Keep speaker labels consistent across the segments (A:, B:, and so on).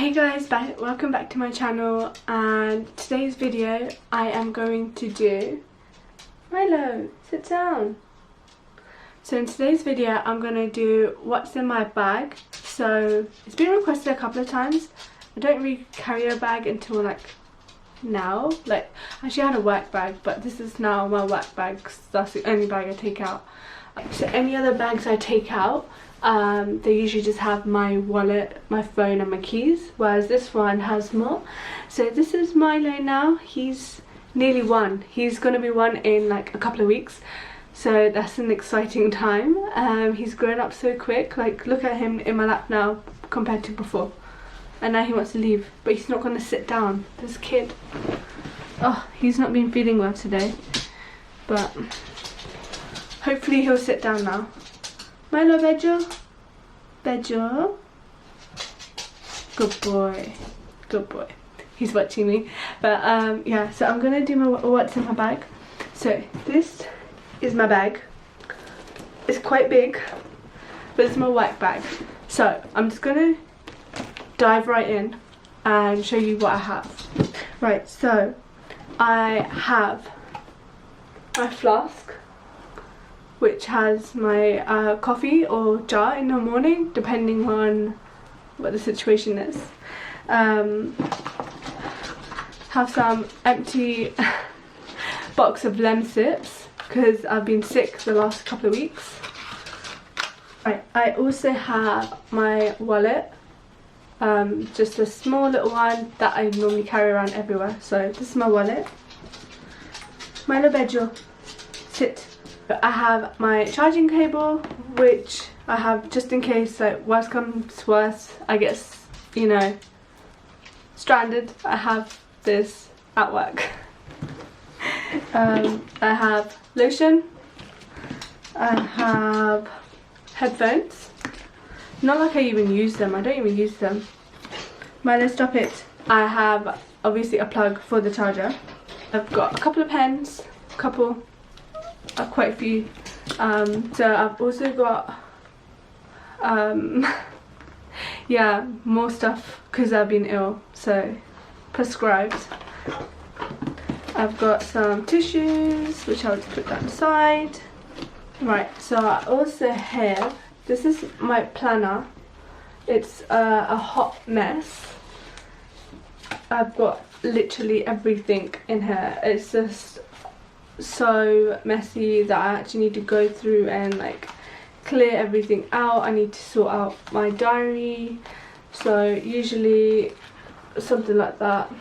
A: Hey guys, welcome back to my channel, and today's video I am going to do... Milo, sit down. So in today's video I'm going to do what's in my bag. So it's been requested a couple of times. I don't really carry a bag until like now. Like, actually I had a work bag, but this is now my work bag 'cause that's the only bag I take out. So any other bags I take out, they usually just have my wallet, my phone and my keys, whereas this one has more. So this is Milo now. He's nearly 1. He's going to be 1 in like a couple of weeks, so that's an exciting time. He's grown up so quick. Like, look at him in my lap now compared to before, and now he wants to leave, but he's not going to sit down. This kid, oh, he's not been feeling well today, but hopefully he'll sit down now. Milo, Bejo? Bejo? Good boy. Good boy. He's watching me. But yeah, so I'm going to do my what's in my bag. So this is my bag. It's quite big, but it's my work bag. So I'm just going to dive right in and show you what I have. Right, so I have my flask, which has my coffee or jar in the morning, depending on what the situation is. Have some empty box of Lemsips because I've been sick the last couple of weeks. Right, I also have my wallet, just a small little one that I normally carry around everywhere. So this is my wallet. Milo, Bejo, sit. I have my charging cable, which I have just in case, like, worst comes to worst, I guess, you know, stranded. I have this at work. I have lotion. I have headphones. Not like I even use them. I don't even use them. Milo, stop it. I have obviously a plug for the charger. I've got a couple of pens, quite a few. So I've also got yeah, more stuff because I've been ill, so prescribed. I've got some tissues which I'll just put that aside. Right, so I also have, this is my planner. It's a hot mess. I've got literally everything in here. It's just so messy that I actually need to go through and like clear everything out. I need to sort out my diary, so usually something like that.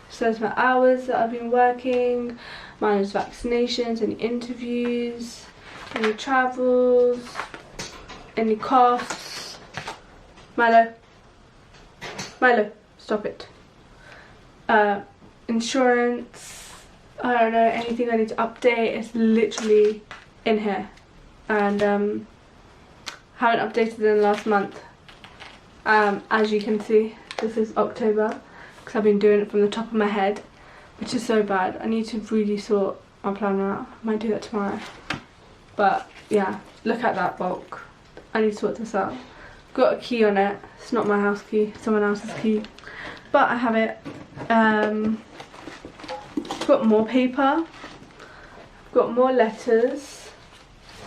A: Says my hours that I've been working, minus vaccinations, any interviews, any travels, any costs. Milo, stop it. Insurance, I don't know, anything I need to update is literally in here. And haven't updated in the last month. As you can see, this is October, because I've been doing it from the top of my head, which is so bad. I need to really sort my planner out. I might do that tomorrow. But yeah, look at that bulk. I need to sort this out. Got a key on it. It's not my house key, someone else's key. But I have it. Got more paper, got more letters.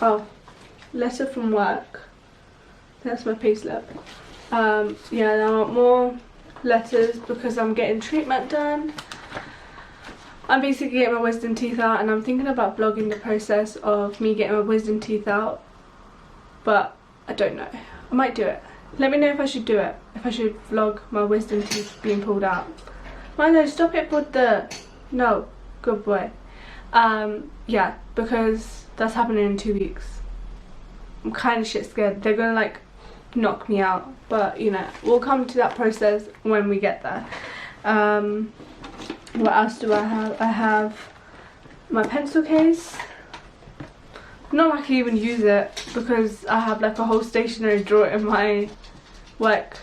A: Oh, letter from work, that's my payslip. Yeah, I want more letters because I'm getting treatment done. I'm basically getting my wisdom teeth out, and I'm thinking about vlogging the process of me getting my wisdom teeth out, but I don't know. I might do it. Let me know if I should do it, if I should vlog my wisdom teeth being pulled out. Milo, stop it with the... No, good boy. Yeah, because that's happening in 2 weeks. I'm kind of shit scared. They're gonna like knock me out, but you know, we'll come to that process when we get there. What else do I have? I have my pencil case. Not like I even use it because I have like a whole stationery drawer in my work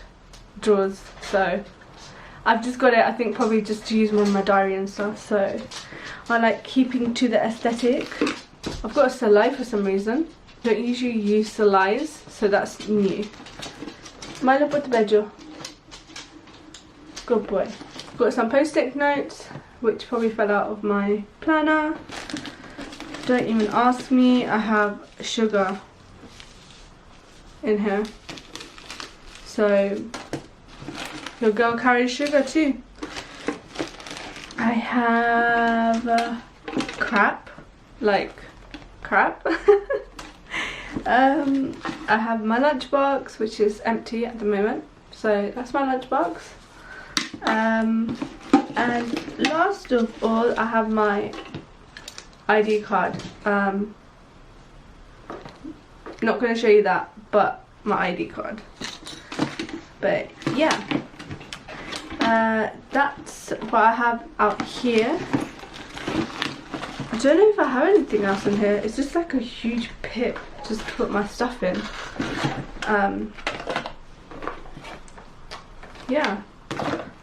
A: drawers, so I've just got it, I think, probably just to use on my diary and stuff. So I like keeping to the aesthetic. I've got a Salai for some reason. Don't usually use Salais, so that's new. Milo, put the Bejo. Good boy. Got some post-it notes, which probably fell out of my planner. Don't even ask me. I have sugar in here. So your girl carries sugar too. I have crap, like crap. I have my lunchbox, which is empty at the moment. So that's my lunchbox. And last of all, I have my ID card. Not going to show you that, but my ID card. But yeah, that's what I have out here. I don't know if I have anything else in here. It's just like a huge pit just to put my stuff in. Yeah,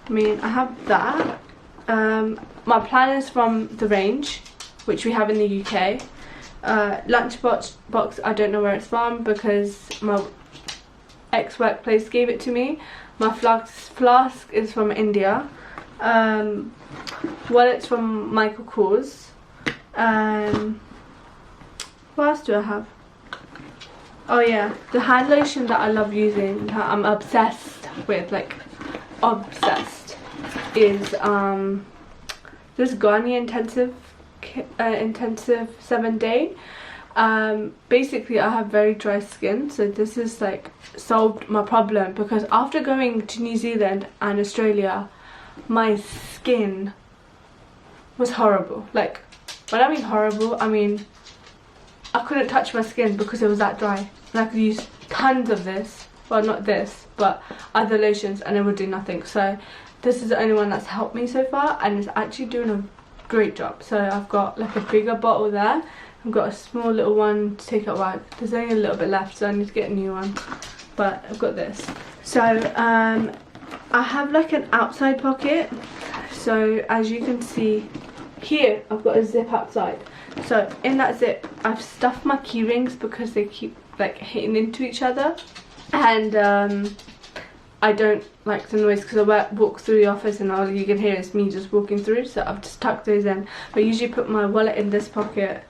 A: I mean, I have that. My planners from the range, which we have in the UK. Lunchbox, I don't know where it's from because my ex-workplace gave it to me. My flask is from India. Wallet's from Michael Kors. What else do I have? Oh yeah, the hand lotion that I love using, that I'm obsessed with, like obsessed, is this Garnier intensive 7-day. Basically I have very dry skin, so this has like solved my problem, because after going to New Zealand and Australia, my skin was horrible. Like, when I mean horrible, I mean I couldn't touch my skin because it was that dry, and I could use tons of this, well not this but other lotions, and it would do nothing. So this is the only one that's helped me so far, and it's actually doing a great job. So I've got like a bigger bottle there, I've got a small little one to take out. Right, there's only a little bit left, so I need to get a new one, but I've got this. So I have like an outside pocket, so as you can see here, I've got a zip outside. So in that zip I've stuffed my key rings because they keep like hitting into each other, and I don't like the noise because I walk through the office and all you can hear is me just walking through, so I've just tucked those in. But I usually put my wallet in this pocket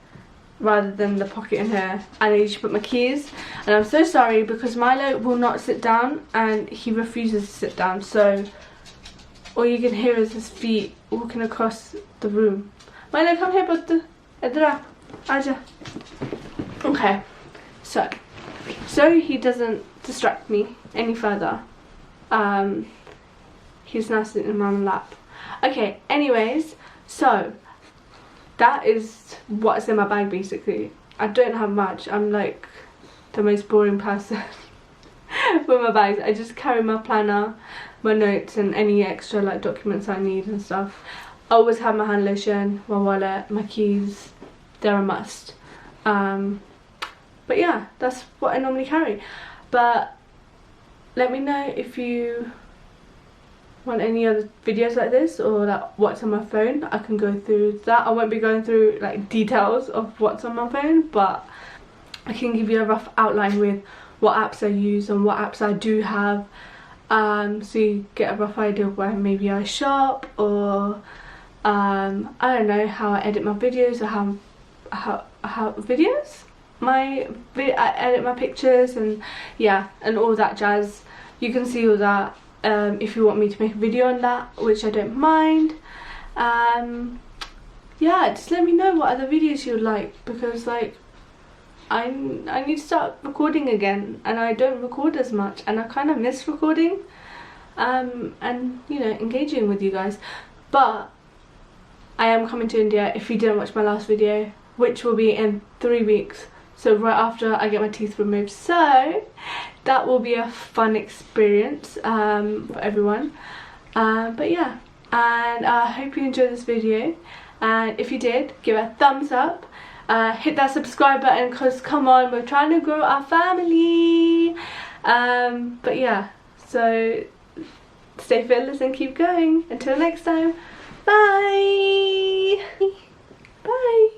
A: rather than the pocket in here, and I usually put my keys. And I'm so sorry because Milo will not sit down, and he refuses to sit down, so all you can hear is his feet walking across the room. Milo, come here, but Aja. Okay, so he doesn't distract me any further, he's now sitting in my lap. Okay, anyways, so that is what's in my bag basically. I don't have much. I'm like the most boring person with my bags. I just carry my planner, my notes, and any extra like documents I need and stuff. I always have my hand lotion, my wallet, my keys. They're a must. But yeah, that's what I normally carry. But let me know if you want any other videos like this, or like what's on my phone. I can go through that. I won't be going through like details of what's on my phone, but I can give you a rough outline with what apps I use and what apps I do have, so you get a rough idea of where maybe I shop, or I don't know, how I edit my videos, or how I edit my pictures, and yeah, and all that jazz. You can see all that if you want me to make a video on that, which I don't mind. Yeah, just let me know what other videos you would like, because like I need to start recording again, and I don't record as much, and I kind of miss recording and you know, engaging with you guys. But I am coming to India, if you didn't watch my last video, which will be in 3 weeks, so right after I get my teeth removed. So that will be a fun experience for everyone. But yeah, and I hope you enjoyed this video, and if you did, give it a thumbs up. Hit that subscribe button, because come on, we're trying to grow our family. But yeah, so stay fearless and keep going. Until next time, bye. Bye.